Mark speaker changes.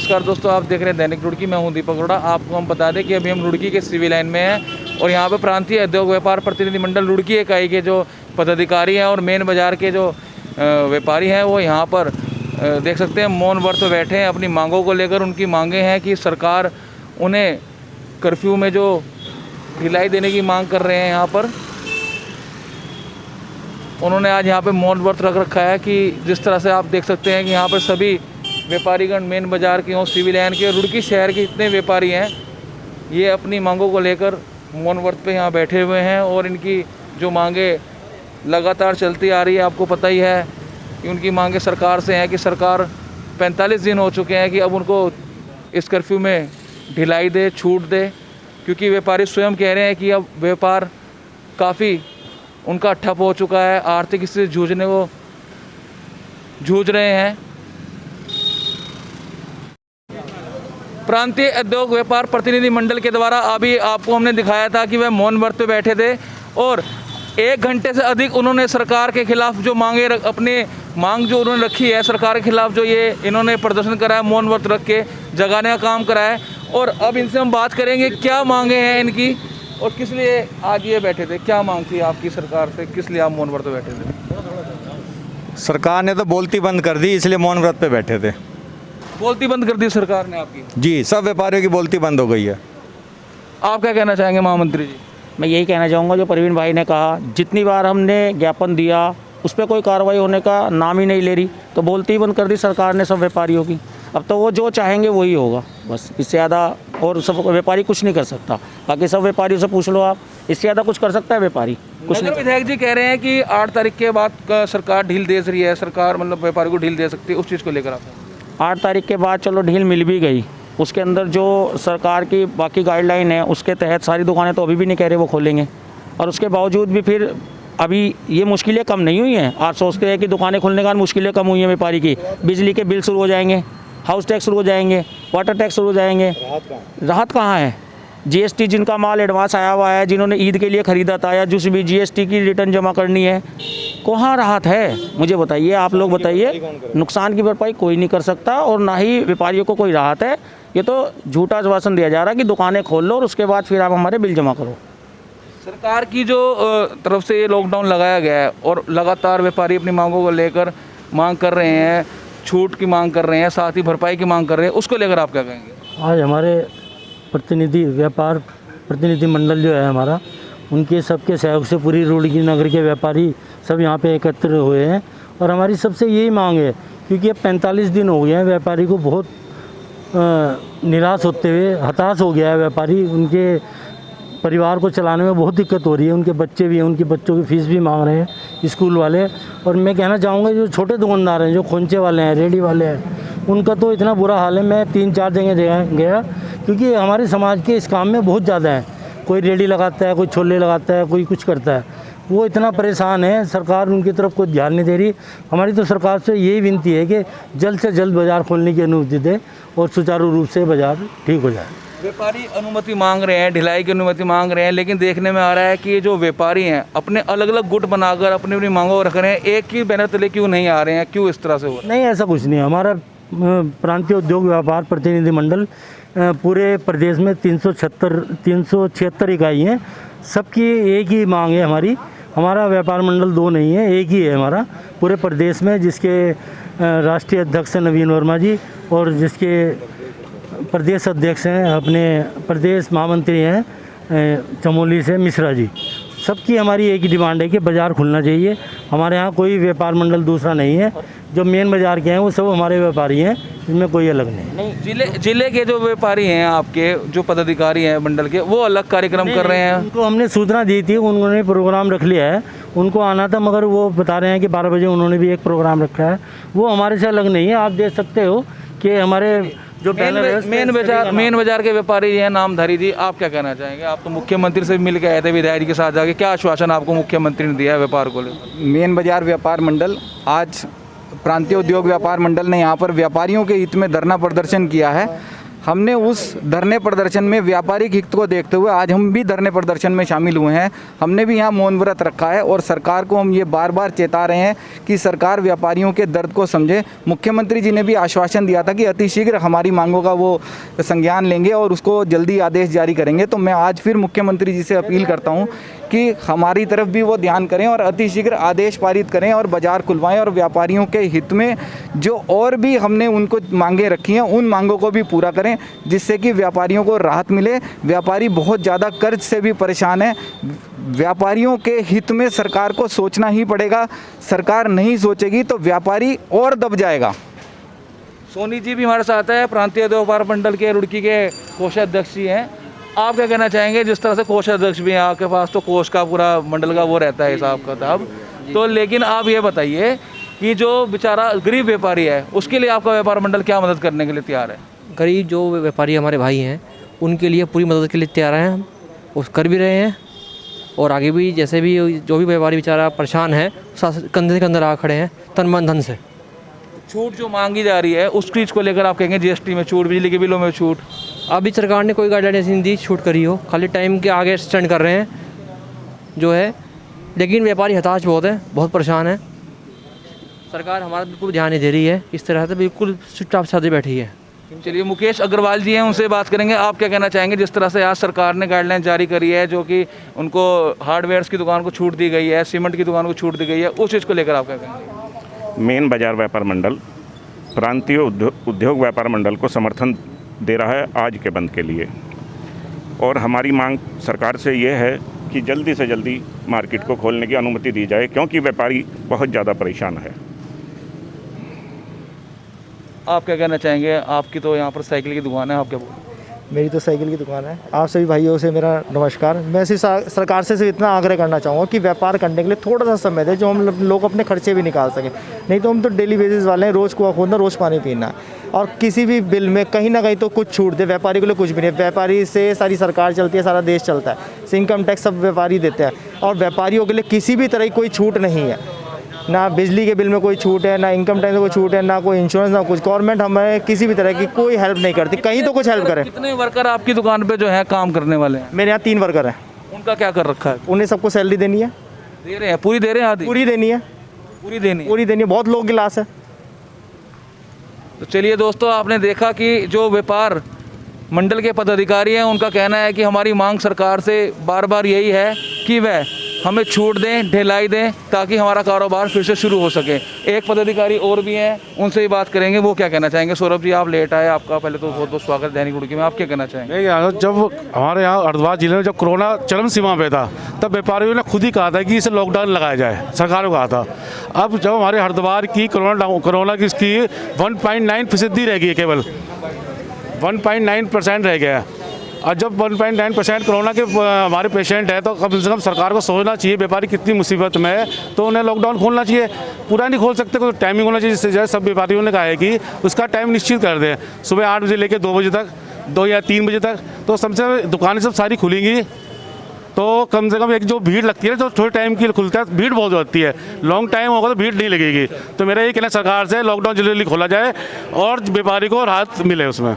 Speaker 1: नमस्कार दोस्तों, आप देख रहे हैं दैनिक रुड़की। मैं हूं दीपक अरोड़ा। आपको हम बता दें कि अभी हम रुड़की के सिविल लाइन में हैं और यहां पे प्रांतीय उद्योग व्यापार प्रतिनिधि मंडल रुड़की इकाई के जो पदाधिकारी हैं और मेन बाज़ार के जो व्यापारी हैं वो यहां पर देख सकते हैं मौन व्रत पे बैठे हैं। अपनी मांगों को लेकर उनकी मांगे हैं कि सरकार उन्हें कर्फ्यू में जो ढिलाई देने की मांग कर रहे हैं। यहाँ पर उन्होंने आज यहाँ पे मौन व्रत रख रखा है कि जिस तरह से आप देख सकते हैं कि यहाँ पर सभी व्यापारीगण मेन बाज़ार के और सिविल लाइन के रुड़की शहर के जितने व्यापारी हैं ये अपनी मांगों को लेकर मौन व्रत पे यहाँ बैठे हुए हैं और इनकी जो मांगे लगातार चलती आ रही है। आपको पता ही है कि उनकी मांगे सरकार से हैं कि सरकार 45 दिन हो चुके हैं कि अब उनको इस कर्फ्यू में ढिलाई दे, छूट दे, क्योंकि व्यापारी स्वयं कह रहे हैं कि अब व्यापार काफ़ी उनका ठप हो चुका है, आर्थिक स्थिति जूझ रहे हैं। प्रांतीय उद्योग व्यापार प्रतिनिधि मंडल के द्वारा अभी आपको हमने दिखाया था कि वह मौन व्रत पे बैठे थे और 1 घंटे से अधिक उन्होंने सरकार के खिलाफ जो मांगे अपने मांग जो उन्होंने रखी है सरकार के खिलाफ, जो ये इन्होंने प्रदर्शन करा है, मौन व्रत रख के जगाने का काम करा है। और अब इनसे हम बात करेंगे क्या मांगे हैं इनकी और किस लिए आज ये बैठे थे। क्या मांग थी आपकी सरकार से, किस लिए आप मौन व्रत पे बैठे थे?
Speaker 2: सरकार ने तो बोलती बंद कर दी, इसलिए मौन व्रत पे बैठे थे।
Speaker 1: बोलती बंद कर दी सरकार ने आपकी?
Speaker 2: जी, सब व्यापारियों की बोलती बंद हो गई है।
Speaker 1: आप क्या कहना चाहेंगे महामंत्री जी?
Speaker 3: मैं यही कहना चाहूँगा जो प्रवीण भाई ने कहा, जितनी बार हमने ज्ञापन दिया उस पर कोई कार्रवाई होने का नाम ही नहीं ले रही, तो बोलती ही बंद कर दी सरकार ने सब व्यापारियों की। अब तो वो जो चाहेंगे वही होगा, बस इससे ज़्यादा और सब व्यापारी कुछ नहीं कर सकता। बाकी सब व्यापारियों से पूछ लो आप, इससे ज़्यादा कुछ कर सकता है व्यापारी? कुछ नहीं।
Speaker 1: विधायक जी कह रहे हैं कि 8 तारीख के बाद का सरकार ढील दे रही है, सरकार मतलब व्यापारी को ढील दे सकती है, उस चीज़ को लेकर आप?
Speaker 3: 8 तारीख के बाद चलो ढील मिल भी गई, उसके अंदर जो सरकार की बाकी गाइडलाइन है उसके तहत सारी दुकानें तो अभी भी नहीं कह रहे वो खोलेंगे, और उसके बावजूद भी फिर अभी ये मुश्किलें कम नहीं हुई हैं। आज सोचते हैं कि दुकानें खुलने के बाद मुश्किलें कम हुई हैं व्यापारी की। बिजली के बिल शुरू हो जाएंगे, हाउस टैक्स शुरू हो जाएंगे, वाटर टैक्स शुरू हो जाएंगे। राहत कहाँ है? जीएसटी जिनका माल एडवांस आया हुआ है, जिन्होंने ईद के लिए ख़रीदा था या जिस भी जीएसटी की रिटर्न जमा करनी है, कहाँ राहत है? मुझे बताइए, आप लोग बताइए। नुकसान की भरपाई कोई नहीं कर सकता और ना ही व्यापारियों को कोई राहत है। ये तो झूठा आश्वासन दिया जा रहा है कि दुकानें खोल लो और उसके बाद फिर आप हमारे बिल जमा करो।
Speaker 1: सरकार की जो तरफ से ये लॉकडाउन लगाया गया है और लगातार व्यापारी अपनी मांगों को लेकर मांग कर रहे हैं, छूट की मांग कर रहे हैं, साथ ही भरपाई की मांग कर रहे हैं, उसको लेकर आप क्या कहेंगे?
Speaker 4: आज हमारे व्यापार प्रतिनिधि मंडल जो है हमारा, उनके सबके सहयोग से पूरी रुड़की नगर के व्यापारी सब यहाँ पे एकत्र हुए हैं और हमारी सबसे यही मांग है, क्योंकि अब 45 दिन हो गए हैं व्यापारी को बहुत निराश होते हुए, हताश हो गया है व्यापारी। उनके परिवार को चलाने में बहुत दिक्कत हो रही है, उनके बच्चे भी हैं, उनके बच्चों की फ़ीस भी मांग रहे हैं स्कूल वाले। और मैं कहना चाहूँगा जो छोटे दुकानदार हैं, जो खोंचे वाले हैं, रेडी वाले हैं, उनका तो इतना बुरा हाल है। मैं 3-4 जगह गया क्योंकि हमारे समाज के इस काम में बहुत ज़्यादा है। कोई रेडी लगाता है, कोई छोले लगाता है, कोई कुछ करता है, वो इतना परेशान है। सरकार उनकी तरफ कोई ध्यान नहीं दे रही। हमारी तो सरकार से यही विनती है कि जल्द से जल्द बाज़ार खोलने की अनुमति दे और सुचारू रूप से बाज़ार ठीक हो जाए।
Speaker 1: व्यापारी अनुमति मांग रहे हैं, ढिलाई की अनुमति मांग रहे हैं, लेकिन देखने में आ रहा है कि ये जो व्यापारी हैं अपने अलग अलग गुट बनाकर अपनी अपनी मांगों को रख रहे हैं। एक ही बैनर तले क्यों नहीं आ रहे हैं? क्यों इस तरह से हो रहा है?
Speaker 4: नहीं, ऐसा कुछ नहीं है। हमारा प्रांतीय उद्योग व्यापार प्रतिनिधि मंडल पूरे प्रदेश में 376 इकाई हैं, सबकी एक ही मांग है हमारी। हमारा व्यापार मंडल 2 नहीं है, एक ही है हमारा पूरे प्रदेश में, जिसके राष्ट्रीय अध्यक्ष नवीन वर्मा जी और जिसके प्रदेश अध्यक्ष हैं, अपने प्रदेश महामंत्री हैं चमोली से मिश्रा जी। सबकी हमारी एक ही डिमांड है कि बाज़ार खुलना चाहिए। हमारे यहाँ कोई व्यापार मंडल दूसरा नहीं है। जो मेन बाज़ार के हैं वो सब हमारे व्यापारी हैं, इसमें कोई अलग नहीं।
Speaker 1: जिले के जो व्यापारी हैं आपके, जो पदाधिकारी हैं मंडल के, वो अलग कार्यक्रम कर रहे हैं।
Speaker 4: उनको हमने सूचना दी थी, उन्होंने प्रोग्राम रख लिया है, उनको आना था, मगर वो बता रहे हैं कि 12 बजे उन्होंने भी एक प्रोग्राम रखा है। वो हमारे से अलग नहीं है। आप देख सकते हो कि हमारे जो
Speaker 1: मेन बाजार के व्यापारी हैं नामधारी जी, आप क्या कहना चाहेंगे? आप तो मुख्यमंत्री से मिल के आए थे, विधायक जी के साथ जाके, क्या आश्वासन आपको मुख्यमंत्री ने दिया है व्यापार को लेकर?
Speaker 5: मेन बाजार व्यापार मंडल, आज प्रांतीय उद्योग व्यापार मंडल ने यहाँ पर व्यापारियों के हित में धरना प्रदर्शन किया है। हमने उस धरने प्रदर्शन में व्यापारिक हित को देखते हुए आज हम भी धरने प्रदर्शन में शामिल हुए हैं। हमने भी यहाँ मौन व्रत रखा है और सरकार को हम ये बार बार चेता रहे हैं कि सरकार व्यापारियों के दर्द को समझे। मुख्यमंत्री जी ने भी आश्वासन दिया था कि अतिशीघ्र हमारी मांगों का वो संज्ञान लेंगे और उसको जल्दी आदेश जारी करेंगे। तो मैं आज फिर मुख्यमंत्री जी से अपील करता हूँ कि हमारी तरफ भी वो ध्यान करें और अतिशीघ्र आदेश पारित करें और बाज़ार खुलवाएं और व्यापारियों के हित में जो और भी हमने उनको मांगें रखी हैं उन मांगों को भी पूरा करें, जिससे कि व्यापारियों को राहत मिले। व्यापारी बहुत ज़्यादा कर्ज से भी परेशान है। व्यापारियों के हित में सरकार को सोचना ही पड़ेगा। सरकार नहीं सोचेगी तो व्यापारी और दब जाएगा।
Speaker 1: सोनी जी भी हमारे साथ है, प्रांतीय व्यापार मंडल के रुड़की के कोषाध्यक्ष जी हैं। आप क्या कहना चाहेंगे? जिस तरह से कोषाध्यक्ष भी हैं आपके पास, तो कोष का पूरा मंडल का वो रहता है हिसाब किताब, तो लेकिन आप ये बताइए कि जो बेचारा गरीब व्यापारी है उसके लिए आपका व्यापार मंडल क्या मदद करने के लिए तैयार है?
Speaker 6: गरीब जो व्यापारी हमारे भाई हैं उनके लिए पूरी मदद के लिए तैयार हैं हम, उस कर भी रहे हैं और आगे भी जैसे भी जो भी व्यापारी बेचारा परेशान है कंधे से कंधे लगा खड़े हैं तन मन धन से।
Speaker 1: छूट जो मांगी जा रही है उस चीज़ को लेकर आप कहेंगे जीएसटी में छूट, बिजली के बिलों में छूट?
Speaker 6: अभी सरकार ने कोई गाइडलाइन ऐसी नहीं दी छूट करी हो, खाली टाइम के आगे एक्सटेंड कर रहे हैं जो है। लेकिन व्यापारी हताश बहुत है, बहुत परेशान है। सरकार हमारा बिल्कुल ध्यान नहीं दे रही है, इस तरह से बिल्कुल चुपचाप साधे बैठी है।
Speaker 1: चलिए मुकेश अग्रवाल जी हैं, उनसे बात करेंगे। आप क्या कहना चाहेंगे जिस तरह से आज सरकार ने गाइडलाइन जारी करी है जो कि उनको हार्डवेयर्स की दुकान को छूट दी गई है, सीमेंट की दुकान को छूट दी गई है, उस चीज़ को लेकर आप क्या कहेंगे?
Speaker 7: मेन बाजार व्यापार मंडल प्रांतीय उद्योग व्यापार मंडल को समर्थन दे रहा है आज के बंद के लिए और हमारी मांग सरकार से ये है कि जल्दी से जल्दी मार्केट को खोलने की अनुमति दी जाए क्योंकि व्यापारी बहुत ज़्यादा परेशान है।
Speaker 1: आप क्या कहना चाहेंगे? आपकी तो यहाँ पर साइकिल की दुकान है, आप क्या बोलेंगे?
Speaker 8: मेरी तो साइकिल की दुकान है। आप सभी भाइयों से मेरा नमस्कार। मैं सिर्फ सरकार से सिर्फ इतना आग्रह करना चाहूँगा कि व्यापार करने के लिए थोड़ा सा समय दें जो हम लोग अपने खर्चे भी निकाल सकें। नहीं तो हम तो डेली बेसिस वाले हैं, रोज़ कुआं खोदना, रोज़ पानी पीना और किसी भी बिल में कहीं ना कहीं तो कुछ छूट दे। व्यापारी के लिए कुछ भी नहीं, व्यापारी से सारी सरकार चलती है, सारा देश चलता है। इनकम टैक्स सब व्यापारी देते हैं और व्यापारियों के लिए किसी भी तरह की कोई छूट नहीं है। ना बिजली के बिल में कोई छूट है, ना इनकम टैक्स में कोई छूट है, ना कोई इंश्योरेंस, ना कुछ। गवर्नमेंट हमें किसी भी तरह की कोई हेल्प नहीं करती। कहीं तो कुछ हेल्प करें।
Speaker 1: कितने वर्कर आपकी दुकान पे जो है काम करने वाले हैं?
Speaker 8: मेरे यहाँ 3 वर्कर हैं।
Speaker 1: उनका क्या कर रखा है?
Speaker 8: उन्हें सबको सैलरी देनी है।
Speaker 1: दे रहे हैं? पूरी दे रहे हैं? आधी
Speaker 8: पूरी देनी है।
Speaker 1: पूरी देनी है?
Speaker 8: पूरी देनी है। बहुत लोग गिलास है।
Speaker 1: तो चलिए दोस्तों, आपने देखा कि जो व्यापार मंडल के पदाधिकारी हैं उनका कहना है कि हमारी मांग सरकार से बार बार यही है कि वह हमें छूट दें, ढिलाई दें ताकि हमारा कारोबार फिर से शुरू हो सके। एक पदाधिकारी और भी हैं, उनसे ही बात करेंगे, वो क्या कहना चाहेंगे। सौरभ जी, आप लेट आए, आपका पहले तो बहुत बहुत स्वागत दैनिक रुड़की में। आप क्या कहना चाहेंगे?
Speaker 9: जब हमारे यहाँ हरिद्वार जिले में जब कोरोना चरम सीमा पे था तब व्यापारियों ने खुद ही कहा था कि इसे लॉकडाउन लगाया जाए, सरकार को कहा था। अब जब हमारे हरिद्वार की कोरोना की इसकी 1.9% रह गई है, केवल 1.9% रह गया है। और जब 1.9% कोरोना के हमारे पेशेंट है तो कम से कम सरकार को सोचना चाहिए व्यापारी कितनी मुसीबत में है तो उन्हें लॉकडाउन खोलना चाहिए। पूरा नहीं खोल सकते, कोई टाइमिंग होना चाहिए जिससे जो है सब व्यापारियों ने कहा है कि उसका टाइम निश्चित कर दें, सुबह 8 बजे लेकर 2 बजे तक, 2 या 3 बजे तक। तो सबसे दुकानें सब सारी खुलेंगी तो कम से कम एक जो भीड़ लगती है तो थोड़े टाइम के लिए खुलता है, भीड़ बहुत होती है। लॉन्ग टाइम होगा तो भीड़ नहीं लगेगी। तो मेरा ये कहना सरकार से लॉकडाउन जल्दी खोला जाए और व्यापारी को राहत मिले उसमें।